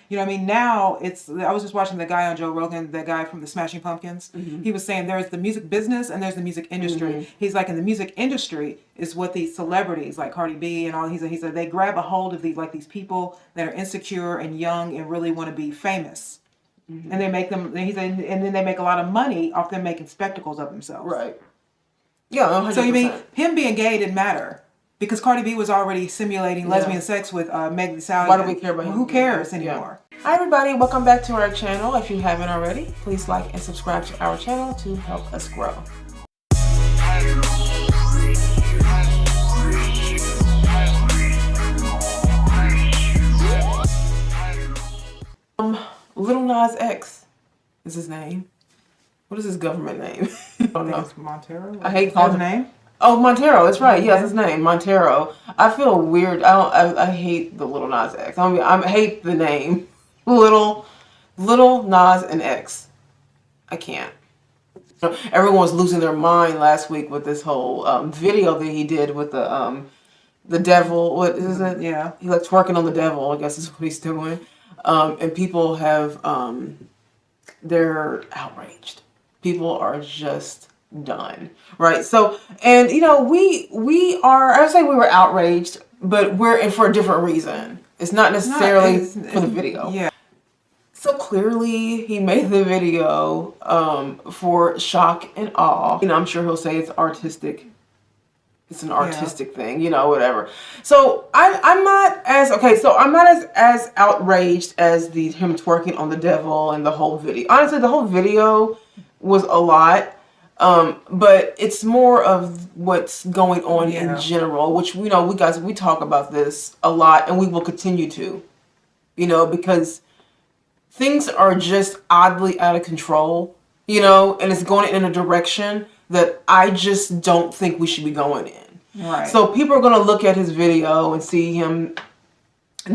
You know what I mean? Now I was just watching the guy on Joe Rogan, the guy from the Smashing Pumpkins. He was saying there's the music business and there's the music industry. He's like, in the music industry is what these celebrities like Cardi B and all, he said they grab a hold of these people that are insecure and young and really want to be famous. And they make them, he said, and then they make a lot of money off them making spectacles of themselves. Right. Yeah, 100%. So you mean him being gay didn't matter? Because Cardi B was already simulating lesbian sex with Meg Thee Stallion. Why do we care about him? Who cares anymore? Yeah. Hi everybody, welcome back to our channel. If you haven't already, please like and subscribe to our channel to help us grow. Lil Nas X is his name. What is his government name? I don't know. It's Montero. I hate calling his name. Oh, Montero. That's right. Yes, his name, Montero. I feel weird. I hate the Lil Nas X. I hate the name, Little Nas and X. I can't. Everyone was losing their mind last week with this whole video that he did with the devil. What is it? Yeah. He like twerking on the devil, I guess is what he's doing. And people have, they're outraged. People are just done. Right. So, and you know, we were outraged, but we're in for a different reason. It's not necessarily for the video. Yeah. So clearly he made the video, for shock and awe. You know, I'm sure he'll say it's artistic. It's an artistic thing, you know, whatever. So I'm not as outraged as him twerking on the devil and the whole video. Honestly, the whole video was a lot. But it's more of what's going on in general, which we talk about this a lot and we will continue to, you know, because things are just oddly out of control, you know, and it's going in a direction that I just don't think we should be going in. Right. So people are going to look at his video and see him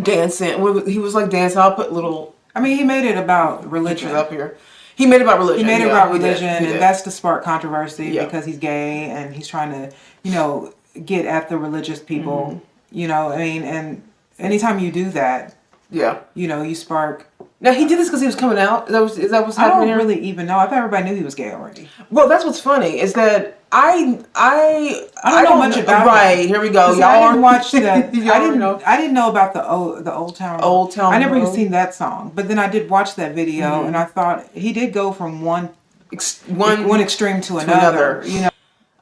dancing. He was like dancing. I'll put little... I mean, he made it about religion. Up here. He made it about religion. He made it about religion, and that's to spark controversy because he's gay and he's trying to, you know, get at the religious people. You know, I mean, and anytime you do that, you know, you spark. Now he did this because he was coming out. Is that what's happening? I don't really even know. I thought everybody knew he was gay already. Well, that's what's funny is that I don't know much about it. Here we go. Y'all I didn't watch that. know. I didn't know about the Old Town. Old Town. I never even seen that song, but then I did watch that video, and I thought he did go from one extreme to another. You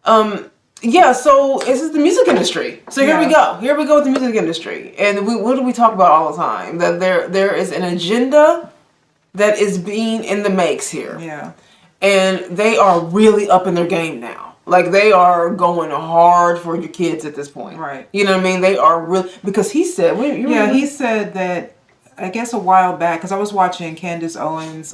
know. Yeah. So this is the music industry. So here we go. Here we go with the music industry, and what do we talk about all the time? That there is an agenda that is being in the makes here. Yeah. And they are really up in their game now. Like they are going hard for your kids at this point. Right. You know what I mean? They are really, because he said, he said that, I guess a while back, because I was watching Candace Owens'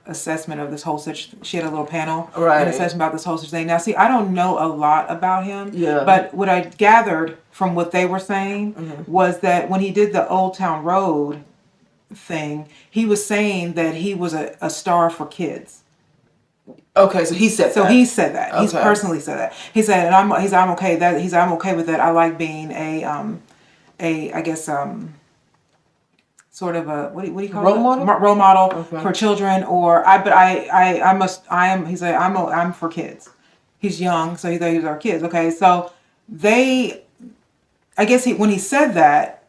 assessment of this whole situation. She had a little panel, an assessment about this whole thing. Now, see, I don't know a lot about him, but what I gathered from what they were saying was that when he did the Old Town Road thing, he was saying that he was a star for kids. Okay, so he said that. So he said that. He's personally said that. He said, and I'm okay I'm okay with that. I like being I guess sort of a what do you call role it? Model? Role model for children, or I'm for kids. He's young, so he thought he was our kids. Okay, so when he said that,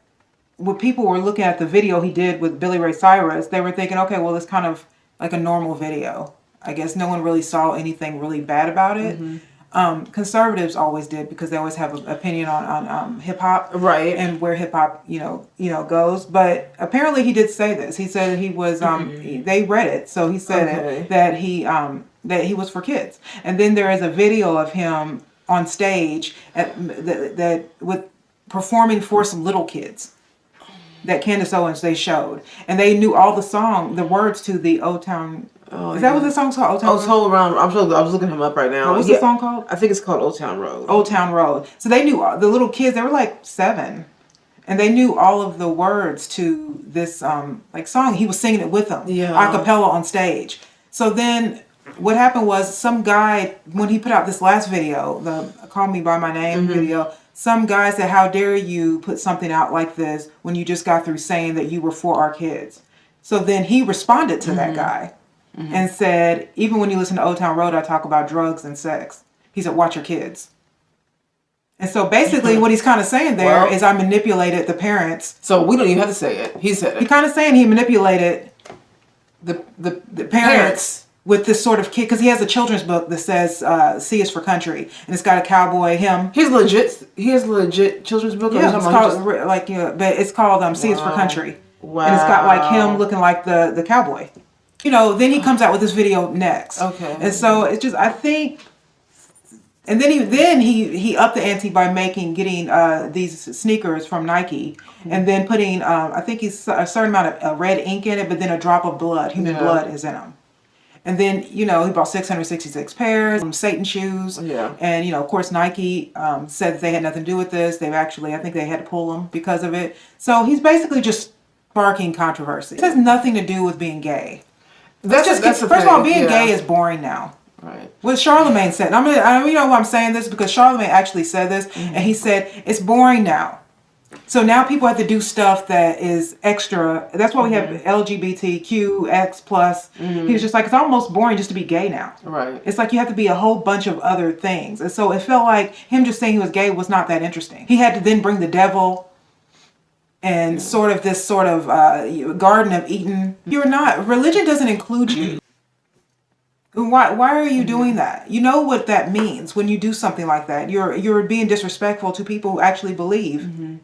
when people were looking at the video he did with Billy Ray Cyrus, they were thinking, okay, well, it's kind of like a normal video. I guess no one really saw anything really bad about it. Conservatives always did, because they always have an opinion on hip hop, right, and where hip hop you know goes. But apparently he did say this. He said he was they read it, so he said that he was for kids. And then there is a video of him on stage that with performing for some little kids. That Candace Owens they showed, and they knew all the words to the Old Town. Is that what the song's called? Old Town Road? It's Whole Around. I was looking him up right now. What's the song called? I think it's called Old Town Road. Old Town Road. So they knew the little kids. They were like 7, and they knew all of the words to this like song. He was singing it with them, a cappella on stage. So then what happened was some guy, when he put out this last video, the Call Me By My Name video, some guy said, how dare you put something out like this when you just got through saying that you were for our kids. So then he responded to that guy and said, even when you listen to Old Town Road, I talk about drugs and sex. He said, watch your kids. And so basically what he's kind of saying there is I manipulated the parents. So we don't even have to say it. He said it. He kind of saying he manipulated the parents with this sort of kid, because he has a children's book that says C is for country, and it's got a cowboy, him. He has legit children's book? Yeah, it's called, but it's called C is for country. Wow. And it's got like him looking like the cowboy. You know, then he comes out with this video next. Okay. And so it's just, I think, and then he upped the ante by getting these sneakers from Nike, and then putting I think he's a certain amount of red ink in it, but then a drop of blood, human blood, is in them. And then he bought 666 pairs, Satan shoes, and of course Nike said that they had nothing to do with this. They've actually, I think they had to pull them because of it. So he's basically just sparking controversy. It has nothing to do with being gay. First of all, being gay is boring now. Right. What Charlemagne said. You know why I'm saying this? Because Charlemagne actually said this, and he said it's boring now. So now people have to do stuff that is extra. That's why we have LGBTQX plus. He was just like, it's almost boring just to be gay now. Right. It's like you have to be a whole bunch of other things. And so it felt like him just saying he was gay was not that interesting. He had to then bring the devil and sort of Garden of Eden. You're not. Religion doesn't include you. Why are you doing that? You know what that means when you do something like that. You're being disrespectful to people who actually believe.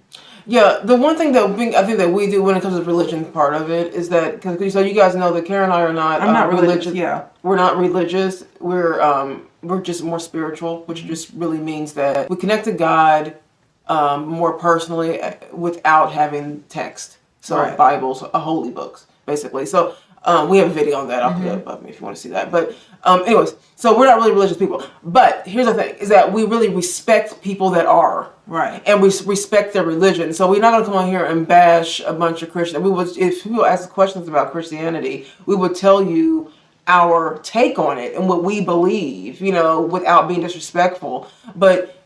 Yeah, the one thing that I think that we do when it comes to religion part of it is that, because so you guys know that Kara and I are not. I'm not religious. Yeah, we're not religious. We're just more spiritual, which just really means that we connect to God more personally without having text. So Bibles, holy books, basically. So. We have a video on that. I'll put it above me if you want to see that. But anyways, so we're not really religious people. But here's the thing, is that we really respect people that are. Right. And we respect their religion. So we're not going to come on here and bash a bunch of Christians. If people ask questions about Christianity, we would tell you our take on it and what we believe, without being disrespectful. But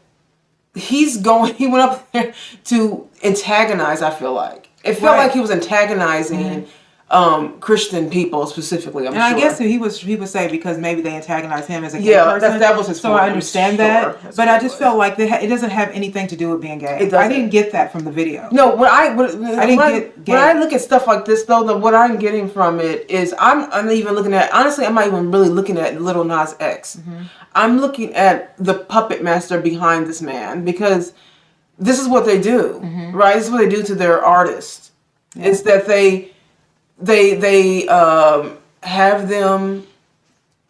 he went up there to antagonize, I feel like. It felt like he was antagonizing Christian people specifically, I'm sure. And I guess he would say because maybe they antagonize him as a gay person. That was his So I understand that. But I just felt like it doesn't have anything to do with being gay. I didn't get that from the video. No, when I look at stuff like this though, what I'm getting from it is I'm not even looking at, honestly, I'm not even really looking at Lil Nas X. I'm looking at the puppet master behind this man, because this is what they do, right? This is what they do to their artists. Yeah. It's that they have them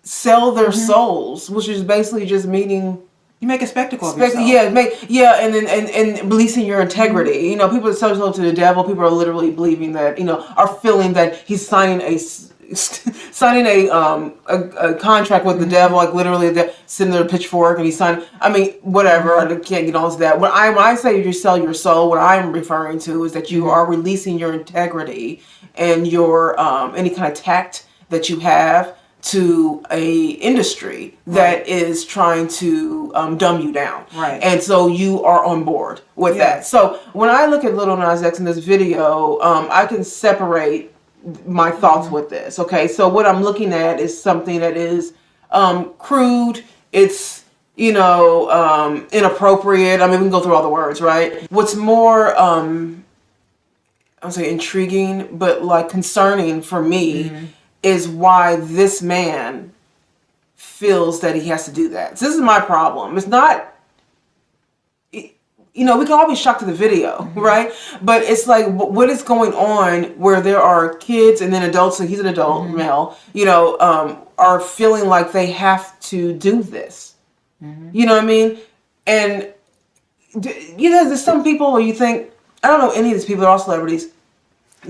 sell their souls, which is basically just meaning you make a spectacle of yourself. And releasing your integrity. People that sell themselves to the devil. People are literally believing that, are feeling that he's signing a contract with the devil, like literally they're sitting there a pitchfork and he's signing. I mean, whatever. I can't get on to that. When I say you sell your soul, what I'm referring to is that you are releasing your integrity and your any kind of tact that you have to a industry that is trying to dumb you down. Right. And so you are on board with that. So when I look at Lil Nas X in this video, I can separate my thoughts with this. Okay. So what I'm looking at is something that is crude. It's, inappropriate. I mean, we can go through all the words, right? What's more, I would say intriguing, but like concerning for me is why this man feels that he has to do that. So this is my problem. It's not, we can all be shocked to the video, right? But it's like, what is going on where there are kids and then adults, and he's an adult male, are feeling like they have to do this. You know what I mean? And, there's some people where you think, I don't know any of these people. They're all celebrities.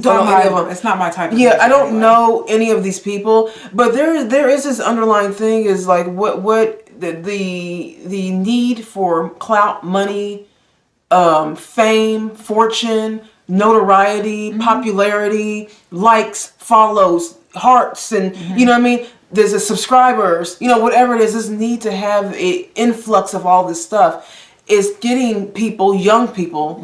Don't know any of them. It's not my type of person. I don't know any of these people. But there is this underlying thing is like what the need for clout, money, fame, fortune, notoriety, popularity, likes, follows, hearts, and you know what I mean? There's a subscribers, whatever it is, this need to have an influx of all this stuff. is getting people, young people,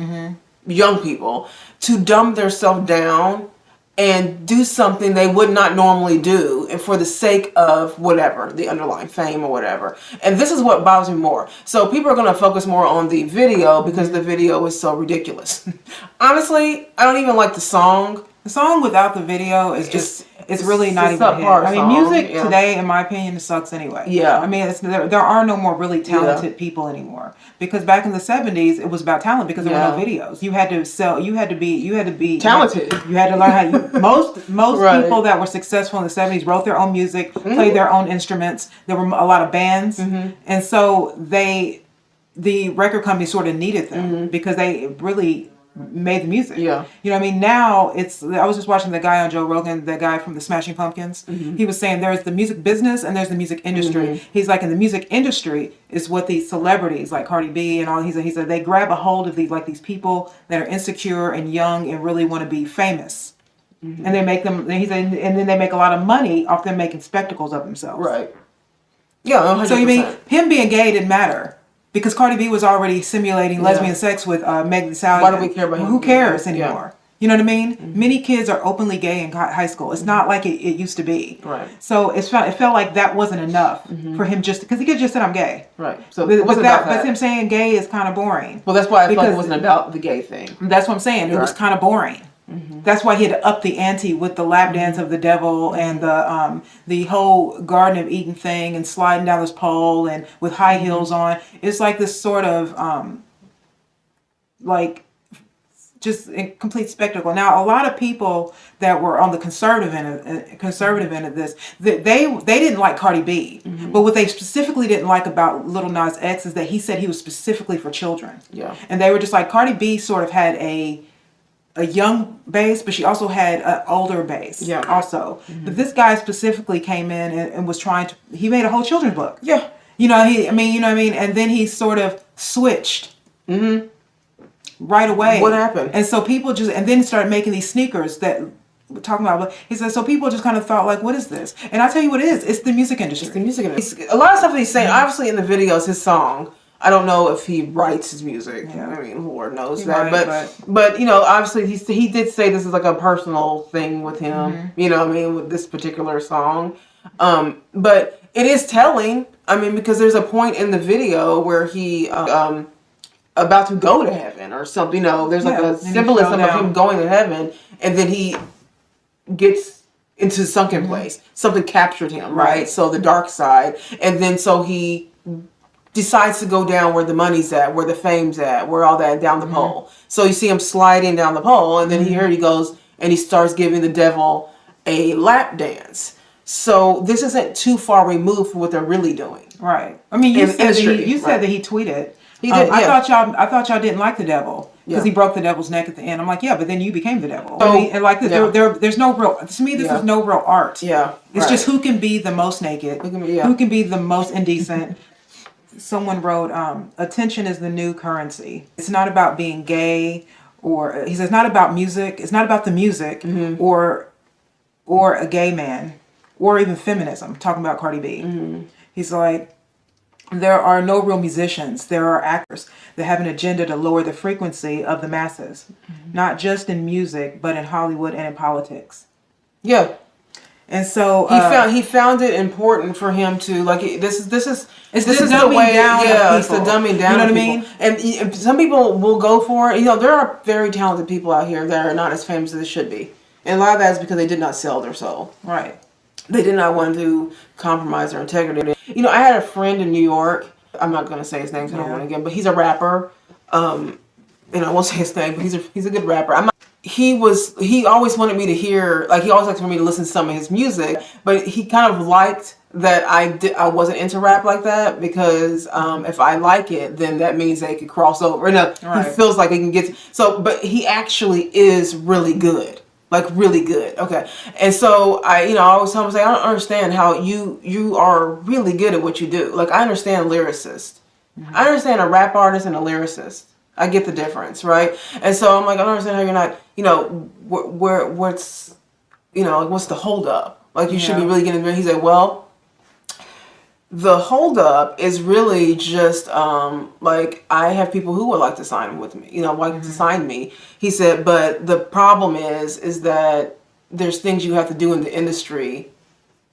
to dumb themselves down and do something they would not normally do, and for the sake of whatever, the underlying fame or whatever. And this is what bothers me more. So people are going to focus more on the video because the video is so ridiculous. Honestly, I don't even like the song. The song without the video is just, it's really not even a hit. I mean, music today, in my opinion, it sucks anyway. Yeah. I mean, there are no more really talented people anymore. Because back in the 70s, it was about talent because there were no videos. You had to sell, you had to be talented. You had to learn how to, most people that were successful in the 70s wrote their own music, played their own instruments. There were a lot of bands. And so the record company sort of needed them because they really made the music. Yeah. You know what I mean? Now I was just watching the guy on Joe Rogan, the guy from the Smashing Pumpkins. He was saying there's the music business and there's the music industry. He's like, in the music industry is what these celebrities like Cardi B and all, he said they grab a hold of these people that are insecure and young and really want to be famous. And they make them, he said, and then they make a lot of money off them making spectacles of themselves. Right. Yeah, 100%. So you mean him being gay didn't matter? Because Cardi B was already simulating lesbian sex with Meg Thee Stallion. Why do we care about him? Who cares anymore? You know what I mean? Many kids are openly gay in high school. It's not like it used to be. Right. So it felt like that wasn't enough for him because he could just said I'm gay. Right. So it wasn't about that. But him saying gay is kind of boring. Well, that's why I feel like it wasn't about the gay thing. That's what I'm saying. It was kind of boring. That's why he had to up the ante with the lap dance of the devil and the whole Garden of Eden thing and sliding down this pole and with high heels on. It's like this sort of like just a complete spectacle. Now, a lot of people that were on the conservative end of this, they didn't like Cardi B, but what they specifically didn't like about Lil Nas X is that he said he was specifically for children. Yeah, and they were just like, Cardi B sort of had a young base, but she also had an older base. Yeah. Also, but this guy specifically came in and was trying to. He made a whole children's book. Yeah. You know, and then he sort of switched. Right away. What happened? And so people and then started making these sneakers that we're talking about. He said, so people just kind of thought like, what is this? And I tell you what it is. It's the music industry. It's the music industry. A lot of stuff that he's saying, obviously in the videos, his song. I don't know if he writes his music. Yeah. I mean, Lord knows that. But you know, obviously he did say this is like a personal thing with him. You know what I mean, with this particular song. But it is telling. I mean, because there's a point in the video where he about to go to heaven or something. You know, there's like a symbolism of him going to heaven, and then he gets into sunken place. Something captured him, right? So the dark side, and then so he decides to go down where the money's at, where the fame's at, where all that down the pole. So you see him sliding down the pole, and then here he goes and he starts giving the devil a lap dance. So this isn't too far removed from what they're really doing. Right. I mean, you said that he tweeted. He did. I thought y'all didn't like the devil because he broke the devil's neck at the end. I'm like, yeah, but then you became the devil. So, I mean, and like this, there's no real. To me, this is no real art. Yeah. It's just who can be the most naked, who can be the most indecent. Someone wrote, attention is the new currency. It's not about being gay, or he says, it's not about music. It's not about the music or a gay man or even feminism. Talking about Cardi B. He's like, there are no real musicians. There are actors that have an agenda to lower the frequency of the masses, not just in music, but in Hollywood and in politics. Yeah. And so he found it important for him to like this is the way it's the dumbing down. You know what I mean? And some people will go for it. You know, there are very talented people out here that are not as famous as they should be, and a lot of that is because they did not sell their soul. Right. They did not want to compromise their integrity. You know, I had a friend in New York. I'm not going to say his name because I don't want to get, but he's a rapper. And I won't say his name, but he's a good rapper. He always wanted me to hear, like he always liked for me to listen to some of his music, but he kind of liked that I wasn't into rap like that because if I like it, then that means they could cross over. And he feels like they can get but he actually is really good. Like really good. Okay. And so I always tell him, I don't understand how you are really good at what you do. Like I understand lyricist. I understand a rap artist and a lyricist. I get the difference, right? And so I'm like, I don't understand how you're not, what's, like, what's the hold up? Like you should be really getting there. He said, well, I don't understand. He said, well, I don't understand how you're not, getting into it. And I was like, I don't understand how you're not, getting into it. And he said, well, I don't understand how you're not, getting into it. And I was like, I don't understand how you're not, getting into it. And he said, well, I don't understand how you're not, getting into it. And I was like, I don't understand how you're not, getting into it. And he said, well, The holdup is really just like I have people who would like to sign with me, like to sign me. He said, but the problem is that there's things you have to do in the industry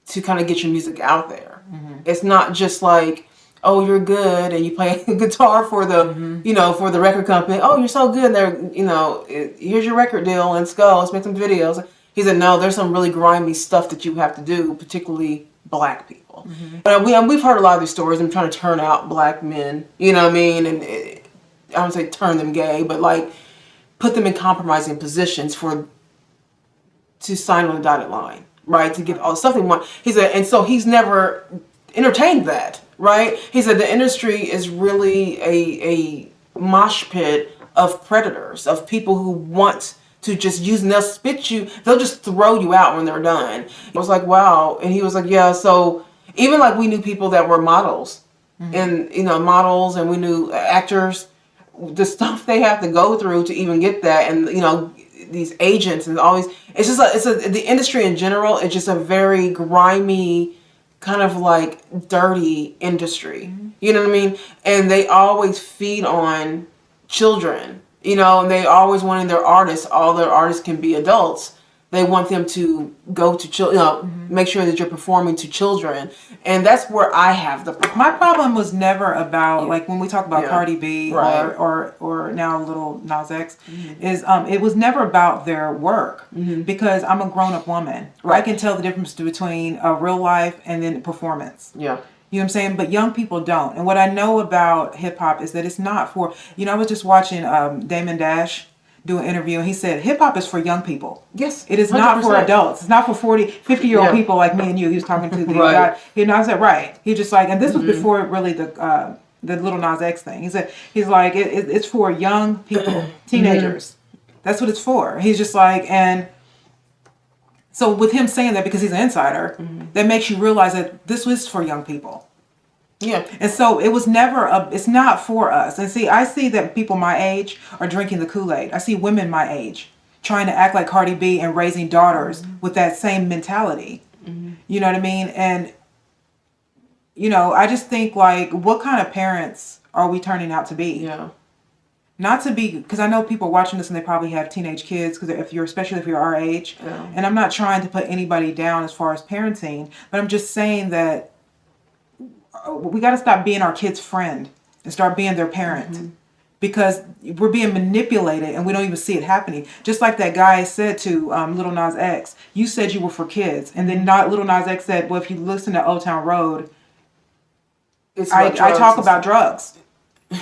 to kind of get your music out there. It's not just like, oh, you're good and you play guitar for the, for the record company. Oh, you're so good. There, here's your record deal. Let's go. Let's make some videos. He said, no, there's some really grimy stuff that you have to do, particularly Black people. We've heard a lot of these stories. I'm trying to turn out Black men, you know what I mean? And I don't say turn them gay, but like put them in compromising positions to sign on the dotted line, right? To get all the stuff they want. He said, and so he's never entertained that, right? He said the industry is really a mosh pit of predators, of people who want to just use, and they'll just throw you out when they're done. I was like, wow. And he was like, yeah, so even like we knew people that were models and, models, and we knew actors, the stuff they have to go through to even get that. And, these agents and always, the industry in general, it's just a very grimy, kind of like dirty industry. You know what I mean? And they always feed on children. And they always wanting all their artists can be adults. They want them to go to children, make sure that you're performing to children. And that's where I have the problem. My problem was never about, like when we talk about Cardi B right. or now Lil Nas X, is it was never about their work because I'm a grown-up woman. Right. I can tell the difference between real life and then performance. Yeah. You know what I'm saying? But young people don't. And what I know about hip hop is that it's not for, I was just watching Damon Dash do an interview, and he said hip hop is for young people. Yes. It is 100%. Not for adults. It's not for 40, 50-year-old people like me and you. He was talking to the guy. I said, right. He just like, and this was before really the Lil Nas X thing. He said, he's like, it's for young people, teenagers. That's what it's for. He's just like, and so with him saying that, because he's an insider, that makes you realize that this was for young people. Yeah. And so it was never, it's not for us. And see, I see that people my age are drinking the Kool-Aid. I see women my age trying to act like Cardi B and raising daughters with that same mentality. You know what I mean? And, I just think like, what kind of parents are we turning out to be? Yeah. Not to be, because I know people watching this and they probably have teenage kids, because especially if you're our age, and I'm not trying to put anybody down as far as parenting, but I'm just saying that we got to stop being our kid's friend and start being their parent, because we're being manipulated and we don't even see it happening. Just like that guy said to Lil Nas X, you said you were for kids, and then Lil Nas X said, well, if you listen to Old Town Road, I talk about drugs,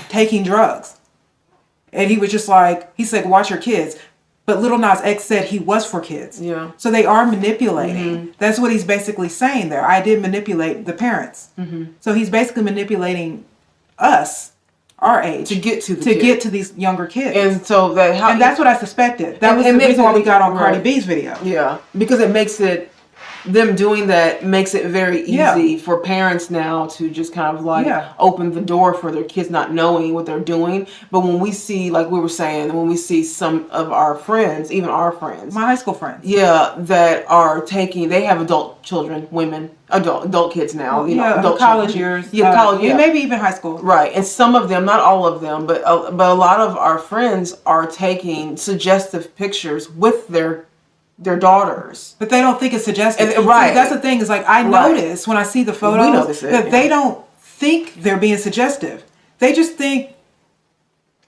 taking drugs. And he was just like, he said, watch your kids. But Lil Nas X said he was for kids. Yeah. So they are manipulating. That's what he's basically saying there. I did manipulate the parents. So he's basically manipulating us, our age, to get to these younger kids. And so that's what I suspected. That was the reason why we got on Cardi B's video. Yeah, because it makes it, them doing that makes it very easy for parents now to just kind of like open the door for their kids not knowing what they're doing. But when we see, like we were saying, when we see some of our friends, even our friends, my high school friends, that are they have adult children, women, adult kids now, adult college children. Years, college, maybe even high school, right? And some of them, not all of them, but a lot of our friends are taking suggestive pictures with their daughters, but they don't think it's suggestive. Right. See, that's the thing. Is like I notice when I see the photos that they don't think they're being suggestive. They just think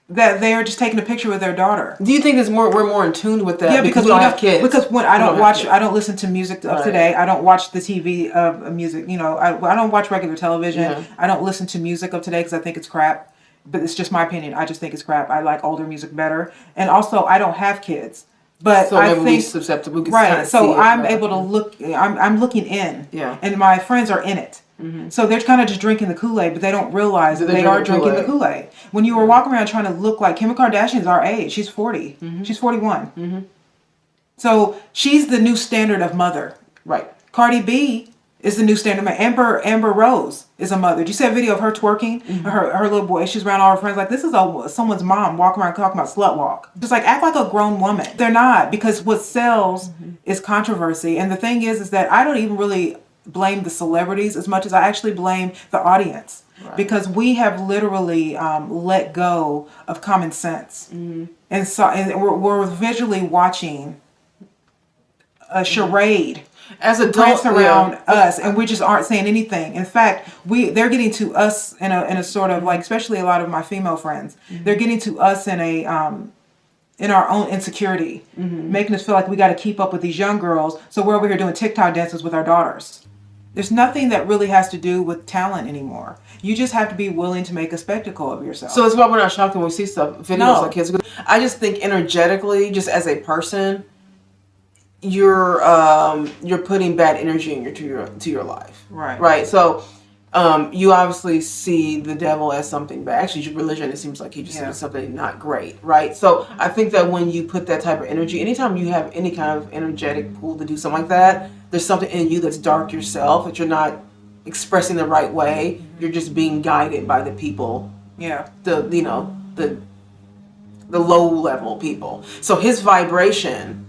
that they are just taking a picture with their daughter. Do you think we're more in tune with that? Yeah, because we don't have kids. Because when I don't listen to music of today. I don't watch the TV of music. I don't watch regular television. Yeah. I don't listen to music of today because I think it's crap. But it's just my opinion. I just think it's crap. I like older music better. And also, I don't have kids. But so I think susceptible, right. So I'm able to look. I'm looking in. Yeah. And my friends are in it. So they're kind of just drinking the Kool-Aid, but they don't realize that they are drinking the Kool-Aid. When you were walking around trying to look like Kim Kardashian's our age. She's 40. She's 41. So she's the new standard of mother. Right. Cardi B is the new standard. Amber Rose is a mother. Did you see a video of her twerking? Her little boy. She's around all her friends like, this is someone's mom walking around talking about slut walk. Just like, act like a grown woman. They're not, because what sells is controversy. And the thing is that I don't even really blame the celebrities as much as I actually blame the audience. Right. Because we have literally let go of common sense. And we're visually watching a charade as adults around us, and we just aren't saying anything. In fact, they're getting to us in a sort of like, especially a lot of my female friends, they're getting to us in a in our own insecurity, making us feel like we got to keep up with these young girls. So we're over here doing TikTok dances with our daughters. There's nothing that really has to do with talent anymore. You just have to be willing to make a spectacle of yourself. So it's why we're not shocked when we see videos like kids. I just think energetically, just as a person, you're putting bad energy into your life. Right. So you obviously see the devil as something bad. Actually, your religion, it seems like he just sees something not great. Right. So I think that when you put that type of energy, anytime you have any kind of energetic pull to do something like that, there's something in you that's dark yourself that you're not expressing the right way. You're just being guided by the people. Yeah. The low level people. So his vibration,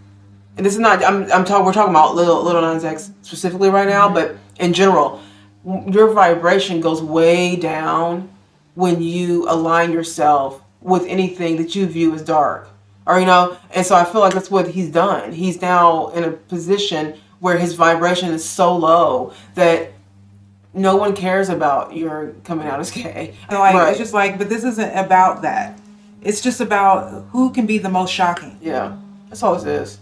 and this is not, we're talking about Lil Nas X specifically right now, but in general, your vibration goes way down when you align yourself with anything that you view as dark. Or, and so I feel like that's what he's done. He's now in a position where his vibration is so low that no one cares about your coming out as gay. It's just like, but this isn't about that. It's just about who can be the most shocking. Yeah, that's all this is.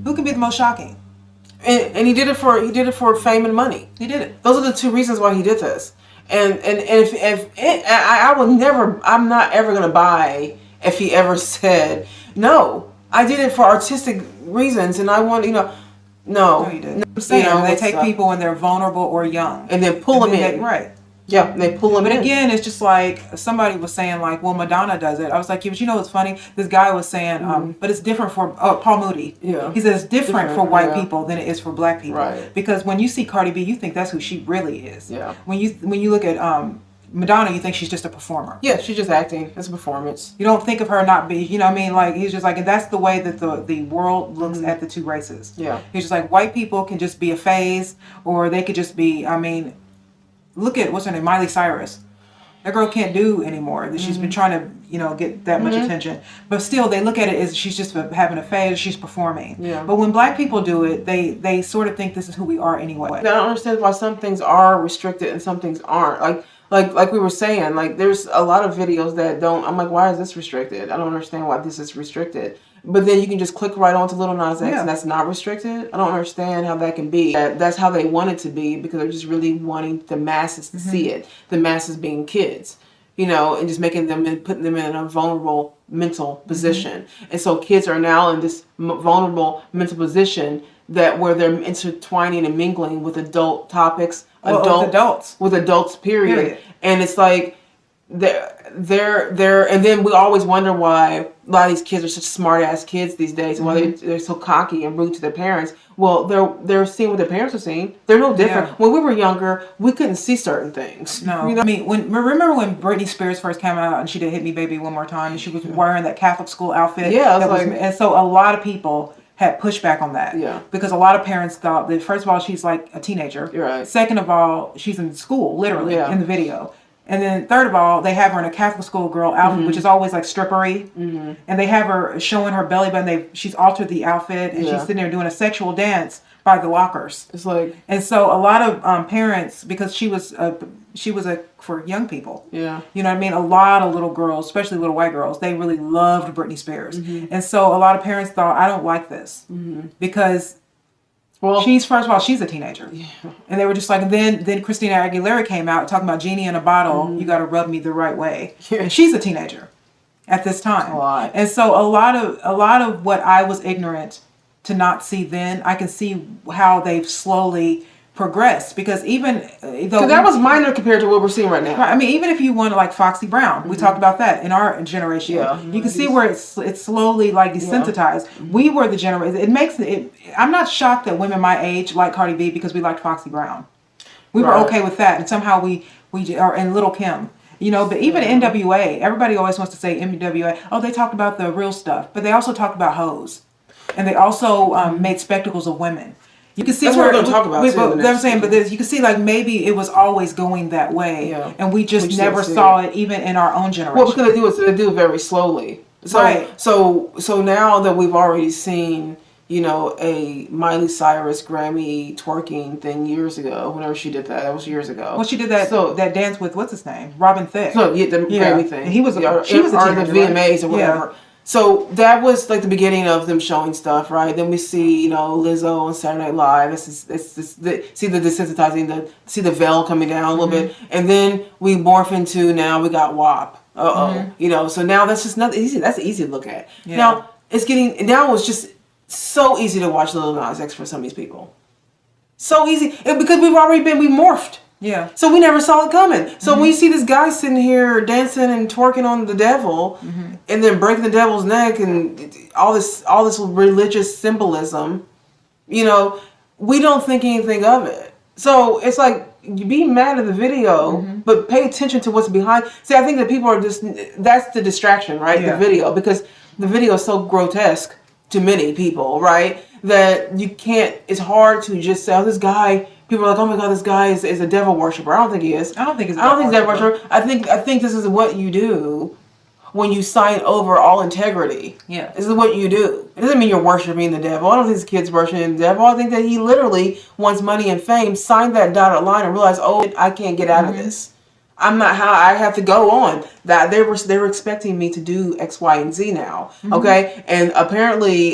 Who can be the most shocking? And he did it for fame and money. He did it. Those are the two reasons why he did this. And I'm not ever gonna buy if he ever said, no, I did it for artistic reasons and I want, no, you didn't. I'm saying they take people when they're vulnerable or young and then pull them in. Right. Yeah, they pull them in. But again, it's just like somebody was saying, like, well, Madonna does it. I was like, yeah, but what's funny? This guy was saying, but it's different for Paul Moody. Yeah. He says it's different for white people than it is for black people. Right. Because when you see Cardi B, you think that's who she really is. Yeah. When you look at Madonna, you think she's just a performer. Yeah, she's just acting. It's a performance. You don't think of her not be, you know what I mean? Like, he's just like, and that's the way that the world looks at the two races. Yeah. He's just like, white people can just be a phase, or they could just be, look at, what's her name, Miley Cyrus. That girl can't do anymore. She's been trying to, get that much attention. But still, they look at it as she's just having a phase, she's performing. Yeah. But when black people do it, they sort of think this is who we are anyway. I don't understand why some things are restricted and some things aren't. Like we were saying, like there's a lot of videos that don't, I'm like, why is this restricted? I don't understand why this is restricted. But then you can just click right onto Lil Nas X and that's not restricted. I don't understand how that can be. That's how they want it to be because they're just really wanting the masses to see it. The masses being kids, and just making them and putting them in a vulnerable mental position. And so kids are now in this vulnerable mental position where they're intertwining and mingling with adult topics, with adults, period. And it's like they're and then we always wonder why a lot of these kids are such smart ass kids these days and why they're so cocky and rude to their parents. Well, they're seeing what their parents are seeing. They're no different. When we were younger, we couldn't see certain things. No. Remember when Britney Spears first came out and she did Hit Me Baby One More Time and she was wearing that Catholic school outfit? Yeah, and so a lot of people had pushback on that. Yeah. Because a lot of parents thought that, first of all, she's like a teenager. You're right. Second of all, she's in school, literally, in the video. And then third of all, they have her in a Catholic schoolgirl outfit, which is always like strippery. And they have her showing her belly button. She's altered the outfit and she's sitting there doing a sexual dance by the lockers. It's like, and so a lot of parents, because she was for young people. Yeah. You know what I mean? A lot of little girls, especially little white girls, they really loved Britney Spears. And so a lot of parents thought, I don't like this because first of all, she's a teenager. Yeah. And they were just like, then Christina Aguilera came out talking about Genie in a bottle. You got to rub me the right way. Yeah. And she's a teenager at this time. A lot. And so a lot of what I was ignorant to not see then, I can see how they've slowly progressed, because even though that was minor compared to what we're seeing right now. Right, I mean, even if you want to like Foxy Brown, we talked about that in our generation. Yeah. You can see where it's slowly like desensitized. We were the generation. It makes it. I'm not shocked that women my age like Cardi B because we liked Foxy Brown. We were okay with that, and somehow we are in Little Kim. But even NWA, everybody always wants to say NWA. Oh, they talked about the real stuff, but they also talked about hoes, and they also made spectacles of women. You can see that's what we're going to talk about. I'm saying, but you can see like maybe it was always going that way, and we just never saw it even in our own generation. Well, because they do it very slowly. So, right. So now that we've already seen, you know, a Miley Cyrus Grammy twerking thing years ago, whenever she did that was years ago. Well, she did that that dance with what's his name, Robin Thicke. So the Grammy thing. And he was she was a teenager, the VMAs or whatever. Yeah. So that was like the beginning of them showing stuff, right? Then we see, you know, Lizzo on Saturday Night Live. See the desensitizing, see the veil coming down a little bit, and then we morph into now we got WAP. You know, so now that's just nothing easy. That's easy to look at. Yeah. Now it's just so easy to watch Lil Nas X for some of these people. So easy because we morphed. Yeah. So we never saw it coming. So when you see this guy sitting here dancing and twerking on the devil, and then breaking the devil's neck and all this religious symbolism, you know, we don't think anything of it. So it's like you be mad at the video, but pay attention to what's behind. See, I think that people are that's the distraction, right? Yeah. The video, because the video is so grotesque to many people, right? That you can't. It's hard to just say, "Oh, this guy." People are like, "Oh my God, this guy is a devil worshiper." I don't think he is. I don't think he's a devil worshiper. I think this is what you do when you sign over all integrity. Yeah. This is what you do. It doesn't mean you're worshiping the devil. I don't think this kid's worshiping the devil. I think that he literally wants money and fame, signed that dotted line and realized, "Oh, I can't get out of this. I'm not how I have to go on." That they were expecting me to do X, Y, and Z now. Okay? And apparently,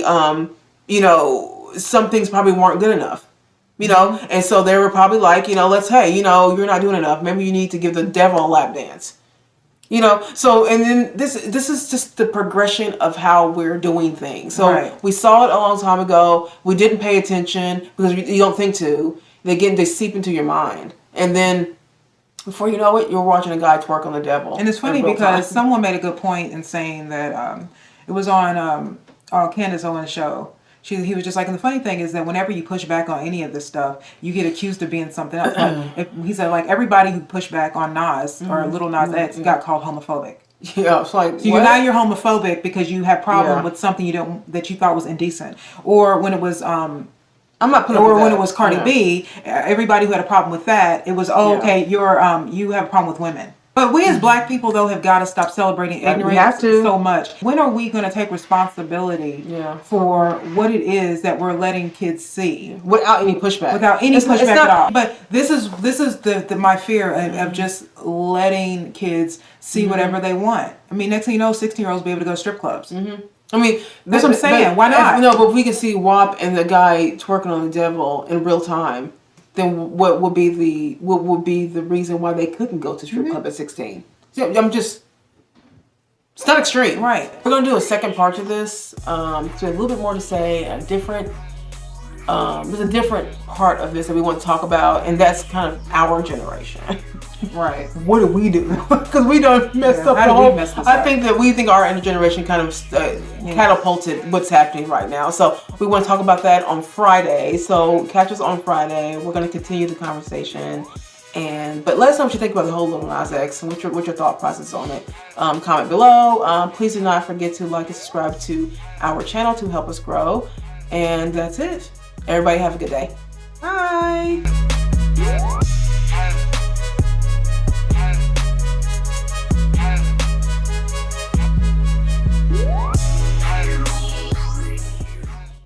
you know, some things probably weren't good enough. You know, and so they were probably like, you know, you know, you're not doing enough. Maybe you need to give the devil a lap dance. You know, so and then this is just the progression of how we're doing things. So we saw it a long time ago. We didn't pay attention because you don't think to. They seep into your mind, and then before you know it, you're watching a guy twerk on the devil. And it's funny because someone made a good point in saying that it was on Candace Owens' show. He was just like, and the funny thing is that whenever you push back on any of this stuff, you get accused of being something else. He said, like, everybody who pushed back on Nas or Lil Nas X got called homophobic. Yeah, it's like, so now you're homophobic because you have problem with something that you thought was indecent, or when it was I'm not putting or when it was Cardi B, everybody who had a problem with that, it was okay, you're you have a problem with women. But we as Black people, though, have got to stop celebrating ignorance so much. When are we going to take responsibility for what it is that we're letting kids see without any pushback? Without any pushback at all. But this is my fear of just letting kids see whatever they want. I mean, next thing you know, 16-year-olds will be able to go to strip clubs. I mean, that's what I'm saying. Why not? No, but if we can see WAP and the guy twerking on the devil in real time, then what would be the reason why they couldn't go to strip club at 16? So it's not extreme. Right. We're going to do a second part to this. So a little bit more to say, there's a different part of this that we want to talk about, and that's kind of our generation. Right. What do we do? Because we done messed up the whole. I think that we think our intergeneration kind of catapulted what's happening right now. So we want to talk about that on Friday. So catch us on Friday. We're going to continue the conversation. But let us know what you think about the whole Lil Nas X and what your thought process on it. Comment below. Please do not forget to like and subscribe to our channel to help us grow. And that's it. Everybody have a good day. Bye.